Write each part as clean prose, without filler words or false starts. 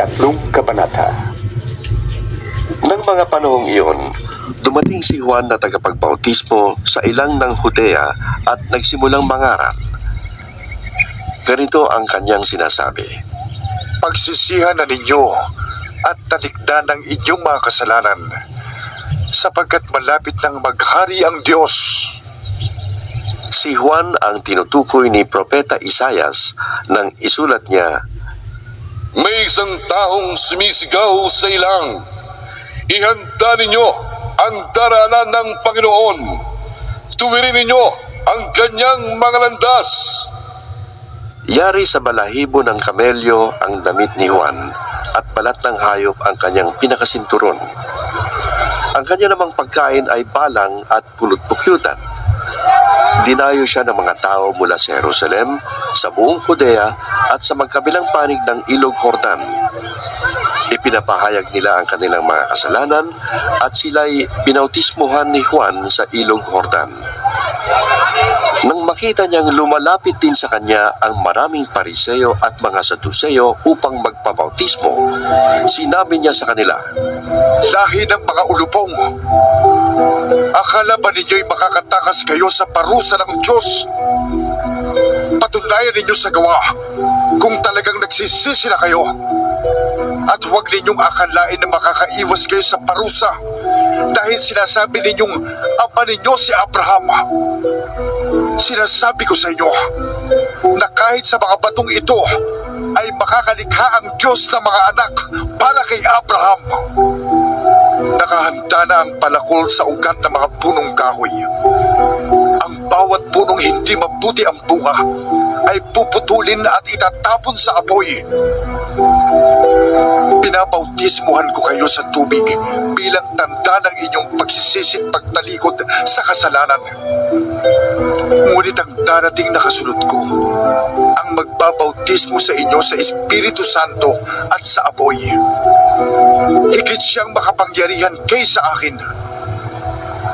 Ikatlong Kabanata. Nang mga panahong iyon, dumating si Juan na tagapagbautismo sa ilang ng Judea at nagsimulang mangaral. Ganito ang kanyang sinasabi: Pagsisihan na ninyo at talikdan ang inyong mga kasalanan, sapagkat malapit nang maghari ang Diyos. Si Juan ang tinutukoy ni Propeta Isaias nang isulat niya, May isang taong sumisigaw sa ilang, ihanda ninyo ang daraanan ng Panginoon. Tuwirin ninyo ang kanyang mga landas. yari sa balahibo ng kamelyo ang damit ni Juan at balat ng hayop ang kanyang pinakasinturon. Ang kanya namang pagkain ay balang at pulot-pukyutan. Dinayo siya ng mga tao mula sa Jerusalem, sa buong Judea at sa magkabilang panig ng Ilog Jordan. Ipinapahayag nila ang kanilang mga kasalanan at sila'y binautismuhan ni Juan sa Ilog Jordan. Nang makita niyang lumalapit din sa kanya ang maraming Pariseo at mga Saduceo upang magpabautismo, sinabi niya sa kanila, Lahi ng mga ulupong, akala ba ninyo'y makakatakas kayo sa parusa ng Diyos? Patunayan ninyo sa gawa kung talagang nagsisisi na kayo. At huwag ninyong akalain na makakaiwas kayo sa parusa dahil sinasabi ninyong ama ninyo si Abraham. Sinasabi ko sa inyo na kahit sa mga batong ito ay makakalikha ang Diyos ng mga anak para kay Abraham. Nakahanda na ang palakol sa ugat ng mga punong kahoy. Ang bawat punong hindi mabuti ang bunga ay puputulin at itatapon sa apoy. Pinabautismuhan ko kayo sa tubig bilang tanda ng inyong pagsisisit pagtalikod sa kasalanan. Ngunit ang darating na kasunod ko, ang magbabautismo sa inyo sa Espiritu Santo at sa apoy. Higit siyang makapangyarihan kaysa akin.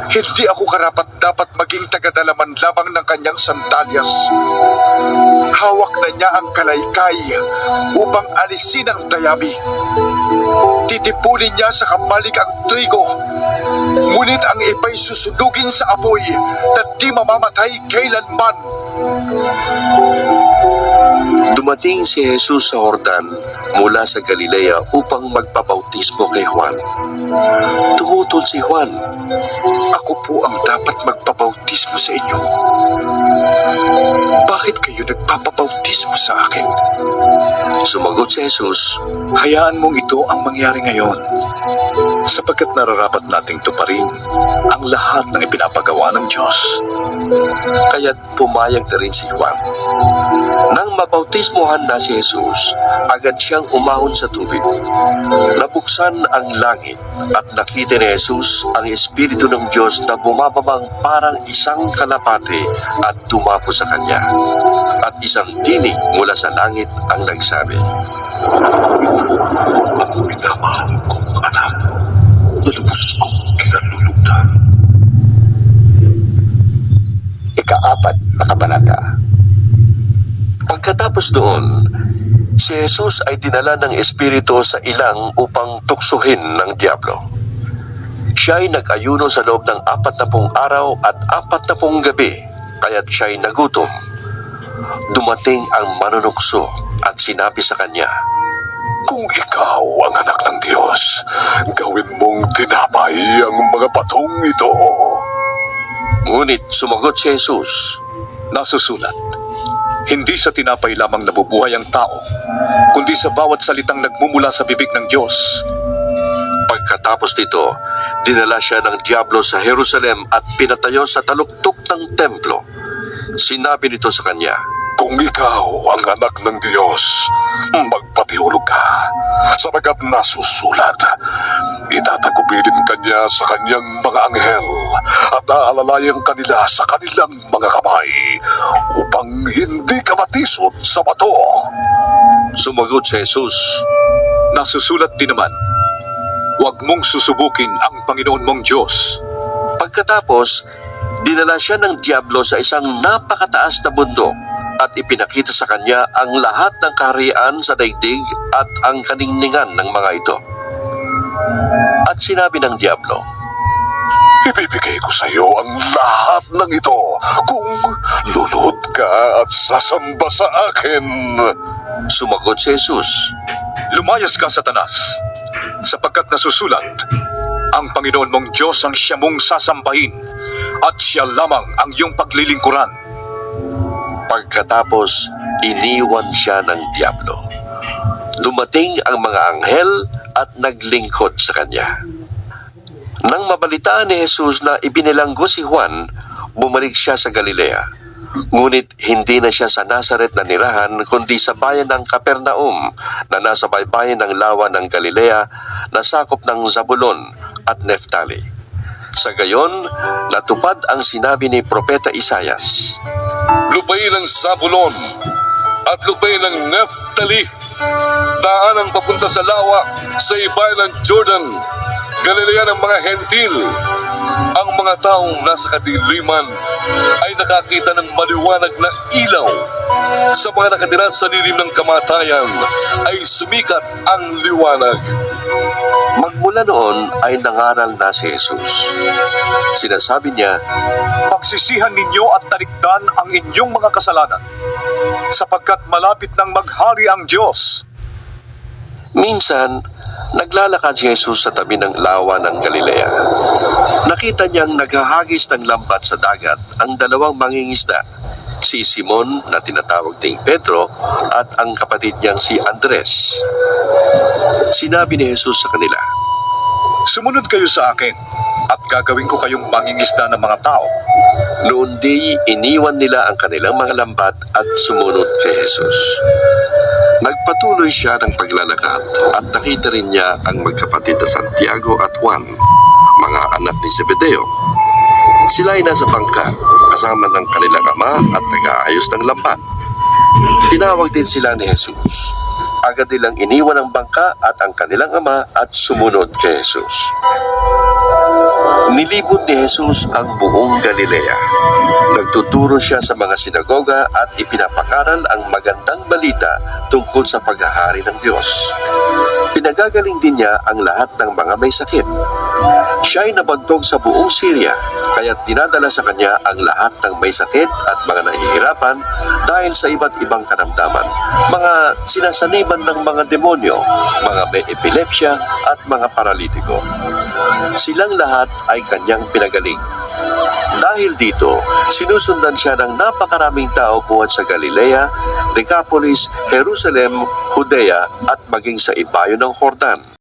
Hindi ako karapat-dapat maging tagadalaman lamang ng kanyang sandalyas. Hawak na niya ang kalaykay upang alisin ang dayami. Titipunin niya sa kamalig ang trigo, ngunit ang iba'y susunugin sa apoy na di mamamatay kailanman. dumating si Jesus sa Jordan mula sa Galilea upang magpabautismo kay Juan. Tumutol si Juan, Ako po ang dapat magpabautismo sa inyo. Bakit kayo nagpapabautismo sa akin? Sumagot si Jesus, Hayaan mong ito ang mangyari ngayon, sapagkat nararapat nating tuparin ang lahat ng ipinapagawa ng Diyos. kaya't pumayag na rin si Juan. Nang mabautismohan na si Jesus, agad siyang umahon sa tubig. Nabuksan ang langit at nakita ni Jesus ang Espiritu ng Diyos na bumababang parang isang kalapate at dumapo sa kanya. At isang tinig mula sa langit ang nagsabi, Ang minamahal kong anak, na lubos kong kinalulugdan. Ika-4 na kabanata. Pagkatapos doon, si Jesus ay dinala ng Espiritu sa ilang upang tuksuhin ng Diablo. Siya ay nag-ayuno sa loob ng 40 araw at 40 gabi, kaya't siya ay nagutom. Dumating ang manunukso at sinabi sa kanya, Kung ikaw ang anak ng Diyos, gawin mong tinapay ang mga batong ito. Ngunit sumagot si Jesus, Nasusulat, hindi sa tinapay lamang nabubuhay ang tao, kundi sa bawat salitang nagmumula sa bibig ng Diyos. Pagkatapos nito, dinala siya ng Diablo sa Jerusalem at pinatayo sa taluktok ng templo. Sinabi nito sa kanya, Kung ikaw ang anak ng Diyos, magpatihulog ka, sapagkat nasusulat, itatagubilin kanya sa kanyang mga anghel at aalalayan kanila sa kanilang mga kamay upang hindi ka matisod sa bato. Sumagot si Jesus, Nasusulat din naman, huwag mong susubukin ang Panginoon mong Diyos. Pagkatapos, dinala siya ng Diablo sa isang napakataas na bundok at ipinakita sa kanya ang lahat ng kaharian sa daigdig at ang kaningningan ng mga ito. At sinabi ng Diablo, Ibibigay ko sa iyo ang lahat ng ito kung lulod ka at sasamba sa akin. Sumagot si Jesus, Lumayas ka, Satanas, sapagkat nasusulat, ang Panginoon mong Diyos ang siya mong sasambahin at siya lamang ang iyong paglilingkuran. Pagkatapos, iniwan siya ng Diablo. Dumating ang mga anghel at naglingkod sa kanya. Nang mabalitaan ni Jesus na ibinilanggo si Juan, bumalik siya sa Galilea. Ngunit hindi na siya sa Nazaret na nirahan kundi sa bayan ng Capernaum na nasa baybayin ng lawa ng Galilea na sakop ng Zabulon at Neftali. Sa gayon, natupad ang sinabi ni Propeta Isaias. Lupain ng Zabulon at lupain ng Neftali, daan ang papunta sa lawa sa ibayan ng Jordan, Galilea ng mga Hentil. Ang mga taong nasa kadiliman ay nakakita ng maliwanag na ilaw. Sa mga nakatira sa lilim ng kamatayan ay sumikat ang liwanag. Magmula noon ay nangaral na si Jesus. Sinasabi niya, Pagsisihan ninyo at talikdan ang inyong mga kasalanan, sapagkat malapit nang maghari ang Diyos. minsan, naglalakad si Jesus sa tabi ng lawa ng Galilea. Nakita niyang naghahagis ng lambat sa dagat ang dalawang mangingisda, si Simon na tinatawag ding Pedro at ang kapatid niyang si Andres. Sinabi ni Jesus sa kanila, Sumunod kayo sa akin, at gagawin ko kayong mangingisda ng mga tao. noon di iniwan nila ang kanilang mga lambat at sumunod kay Jesus. Nagpatuloy siya ng paglalakad at nakita rin niya ang magkapatid na Santiago at Juan, mga anak ni Zebedeo. Sila ay nasa bangka kasama ng kanilang ama at nag-aayos ng lambat. Tinawag din sila ni Jesus. Agad nilang iniwan ang bangka at ang kanilang ama at sumunod kay Jesus. Nilibot ni Jesus ang buong Galilea. Nagtuturo siya sa mga sinagoga at ipinapakaral ang magandang balita tungkol sa paghahari ng Diyos. Pinagagaling din niya ang lahat ng mga may sakit. Siya ay nabantog sa buong Syria, kaya dinadala sa kanya ang lahat ng may sakit at mga nahihirapan dahil sa iba't ibang karamdaman, mga sinasaniban ng mga demonyo, mga may epilepsya at mga paralitiko. Silang lahat ay kanyang pinagaling. Dahil dito, sinusundan siya ng napakaraming tao buhat sa Galilea, Decapolis, Jerusalem, Judea at maging sa ibayo ng Jordan.